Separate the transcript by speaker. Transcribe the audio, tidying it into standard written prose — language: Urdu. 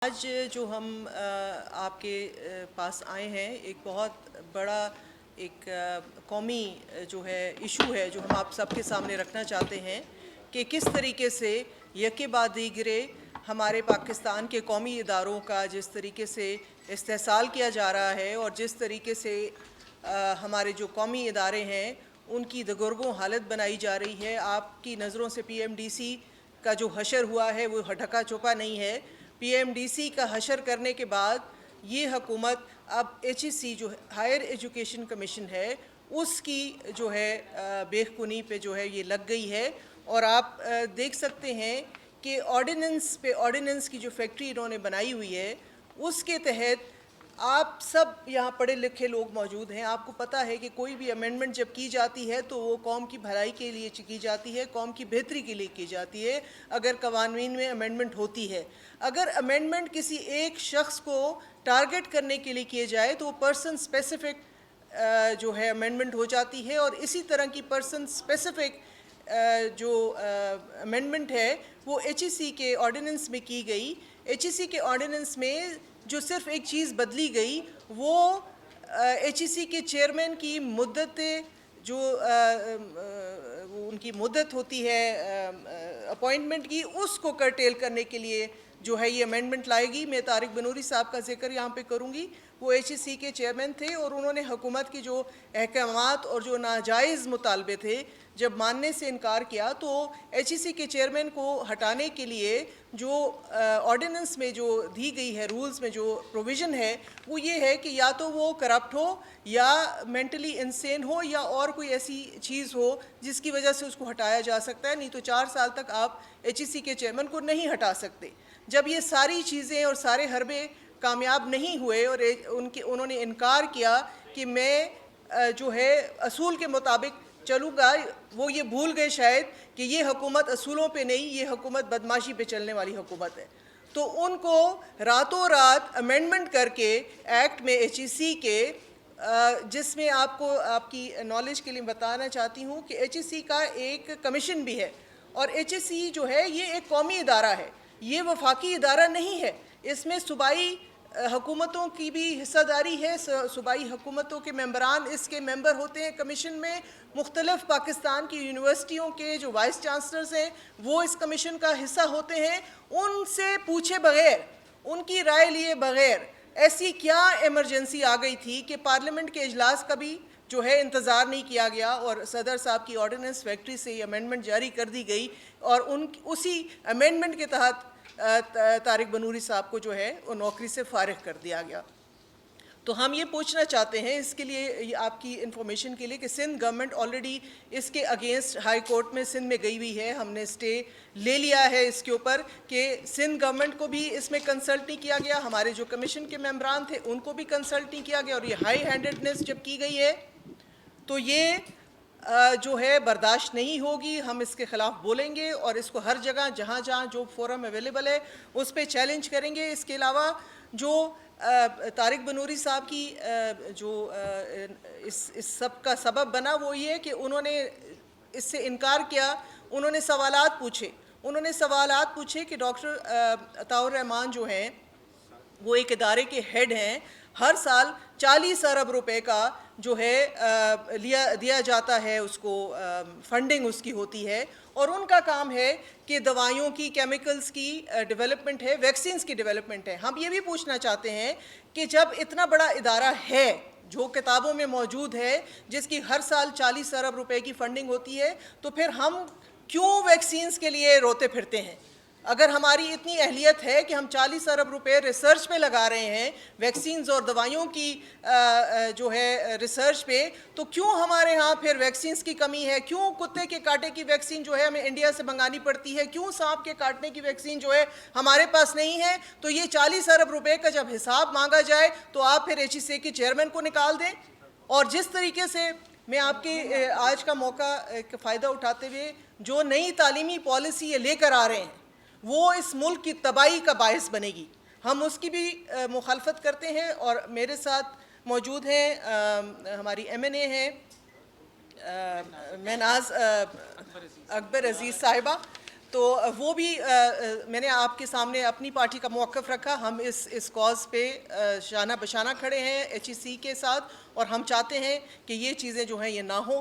Speaker 1: آج جو ہم آپ کے پاس آئے ہیں ایک بہت بڑا ایک قومی جو ہے ایشو ہے جو ہم آپ سب کے سامنے رکھنا چاہتے ہیں کہ کس طریقے سے یکے بعد دیگرے ہمارے پاکستان کے قومی اداروں کا جس طریقے سے استحصال کیا جا رہا ہے اور جس طریقے سے ہمارے جو قومی ادارے ہیں ان کی دگرگوں حالت بنائی جا رہی ہے۔ آپ کی نظروں سے پی ایم ڈی سی کا جو حشر ہوا ہے وہ ڈھکا چھپا نہیں ہے۔ پی ایم ڈی سی کا حشر کرنے کے بعد یہ حکومت اب ایچ ای سی جو ہائر ایجوکیشن کمیشن ہے اس کی جو ہے بیخ پہ جو ہے یہ لگ گئی ہے، اور آپ دیکھ سکتے ہیں کہ آرڈیننس کی جو فیکٹری انہوں نے بنائی ہوئی ہے اس کے تحت آپ سب یہاں پڑھے لکھے لوگ موجود ہیں۔ آپ کو پتہ ہے کہ کوئی بھی امینڈمنٹ جب کی جاتی ہے تو وہ قوم کی بھلائی کے لیے کی جاتی ہے، قوم کی بہتری کے لیے کی جاتی ہے۔ اگر قوانین میں امینڈمنٹ ہوتی ہے، اگر امینڈمنٹ کسی ایک شخص کو ٹارگٹ کرنے کے لیے کیے جائے تو وہ پرسن اسپیسیفک جو ہے امینڈمنٹ ہو جاتی ہے، اور اسی طرح کی پرسن اسپیسیفک جو امینڈمنٹ ہے وہ ایچ ای سی کے آرڈیننس میں کی گئی۔ ایچ ای سی کے آرڈیننس میں جو صرف ایک چیز بدلی گئی وہ ایچ ای سی کے چیئرمین کی مدت جو ان کی مدت ہوتی ہے اپوائنٹمنٹ کی، اس کو کرٹیل کرنے کے لیے جو ہے یہ امینڈمنٹ لائے گی۔ میں طارق بنوری صاحب کا ذکر یہاں پہ کروں گی۔ وہ ایچ ای سی کے چیئرمین تھے اور انہوں نے حکومت کی جو احکامات اور جو ناجائز مطالبے تھے جب ماننے سے انکار کیا، تو ایچ ای سی کے چیئرمین کو ہٹانے کے لیے جو آرڈیننس میں جو دی گئی ہے، رولز میں جو پروویژن ہے وہ یہ ہے کہ یا تو وہ کرپٹ ہو یا مینٹلی انسین ہو یا اور کوئی ایسی چیز ہو جس کی وجہ سے اس کو ہٹایا جا سکتا ہے، نہیں تو 4 سال تک آپ ایچ ای سی کے چیئرمین کو نہیں ہٹا سکتے۔ جب یہ ساری چیزیں اور سارے حربے کامیاب نہیں ہوئے اور انہوں نے انکار کیا کہ میں جو ہے اصول کے مطابق چلوں گا، وہ یہ بھول گئے شاید کہ یہ حکومت اصولوں پہ نہیں، یہ حکومت بدماشی پہ چلنے والی حکومت ہے، تو ان کو راتوں رات امینڈمنٹ کر کے ایکٹ میں ایچ ای سی کے جس میں آپ کی نالج کے لیے بتانا چاہتی ہوں کہ ایچ ای سی کا ایک کمیشن بھی ہے، اور ایچ ای سی جو ہے یہ ایک قومی ادارہ ہے، یہ وفاقی ادارہ نہیں ہے۔ اس میں صوبائی حکومتوں کی بھی حصہ داری ہے، صوبائی حکومتوں کے ممبران اس کے ممبر ہوتے ہیں کمیشن میں۔ مختلف پاکستان کی یونیورسٹیوں کے جو وائس چانسلرز ہیں وہ اس کمیشن کا حصہ ہوتے ہیں۔ ان سے پوچھے بغیر، ان کی رائے لیے بغیر ایسی کیا ایمرجنسی آ گئی تھی کہ پارلیمنٹ کے اجلاس کا بھی جو ہے انتظار نہیں کیا گیا اور صدر صاحب کی آرڈیننس فیکٹری سے یہ امینڈمنٹ جاری کر دی گئی، اور اسی امینڈمنٹ کے تحت طارق بنوری صاحب کو جو ہے وہ نوکری سے فارغ کر دیا گیا۔ تو ہم یہ پوچھنا چاہتے ہیں اس کے لیے، آپ کی انفارمیشن کے لیے، کہ سندھ گورنمنٹ آلریڈی اس کے اگینسٹ ہائی کورٹ میں سندھ میں گئی ہوئی ہے۔ ہم نے اسٹے لے لیا ہے اس کے اوپر کہ سندھ گورنمنٹ کو بھی اس میں کنسلٹ نہیں کیا گیا، ہمارے جو کمیشن کے ممبران تھے ان کو بھی کنسلٹ نہیں کیا گیا، اور یہ ہائی ہینڈڈنس جب کی گئی ہے تو یہ جو ہے برداشت نہیں ہوگی۔ ہم اس کے خلاف بولیں گے اور اس کو ہر جگہ جہاں جہاں جو فورم اویلیبل ہے اس پہ چیلنج کریں گے۔ اس کے علاوہ جو طارق بنوری صاحب کی جو اس سب کا سبب بنا وہ یہ کہ انہوں نے اس سے انکار کیا، انہوں نے سوالات پوچھے کہ ڈاکٹر عطاء الرحمن جو ہیں وہ ایک ادارے کے ہیڈ ہیں، ہر سال 40 ارب روپے کا جو ہے دیا جاتا ہے، اس کو فنڈنگ اس کی ہوتی ہے، اور ان کا کام ہے کہ دوائیوں کی، کیمیکلز کی ڈیولپمنٹ ہے، ویکسینز کی ڈیولپمنٹ ہے۔ ہم یہ بھی پوچھنا چاہتے ہیں کہ جب اتنا بڑا ادارہ ہے جو کتابوں میں موجود ہے، جس کی ہر سال 40 ارب روپے کی فنڈنگ ہوتی ہے، تو پھر ہم کیوں ویکسینز کے لیے روتے پھرتے ہیں؟ اگر ہماری اتنی اہلیت ہے کہ ہم 40 ارب روپے ریسرچ پہ لگا رہے ہیں، ویکسینز اور دوائیوں کی جو ہے ریسرچ پہ، تو کیوں ہمارے ہاں پھر ویکسینز کی کمی ہے؟ کیوں کتے کے کاٹے کی ویکسین جو ہے ہمیں انڈیا سے منگانی پڑتی ہے؟ کیوں سانپ کے کاٹنے کی ویکسین جو ہے ہمارے پاس نہیں ہے؟ تو یہ 40 ارب روپے کا جب حساب مانگا جائے تو آپ پھر ایچ ای سی کے چیئرمین کو نکال دیں۔ اور جس طریقے سے میں آپ کے آج کا موقع فائدہ اٹھاتے ہوئے جو نئی تعلیمی پالیسی یہ لے کر آ رہے ہیں وہ اس ملک کی تباہی کا باعث بنے گی، ہم اس کی بھی مخالفت کرتے ہیں۔ اور میرے ساتھ موجود ہیں ہماری ایم این اے ہیں مہناز اکبر عزیز صاحبہ، تو وہ بھی میں نے آپ کے سامنے اپنی پارٹی کا موقف رکھا. ہم اس کاز پہ شانہ بشانہ کھڑے ہیں HEC کے ساتھ, اور ہم چاہتے ہیں کہ یہ چیزیں جو ہیں یہ نہ ہوں.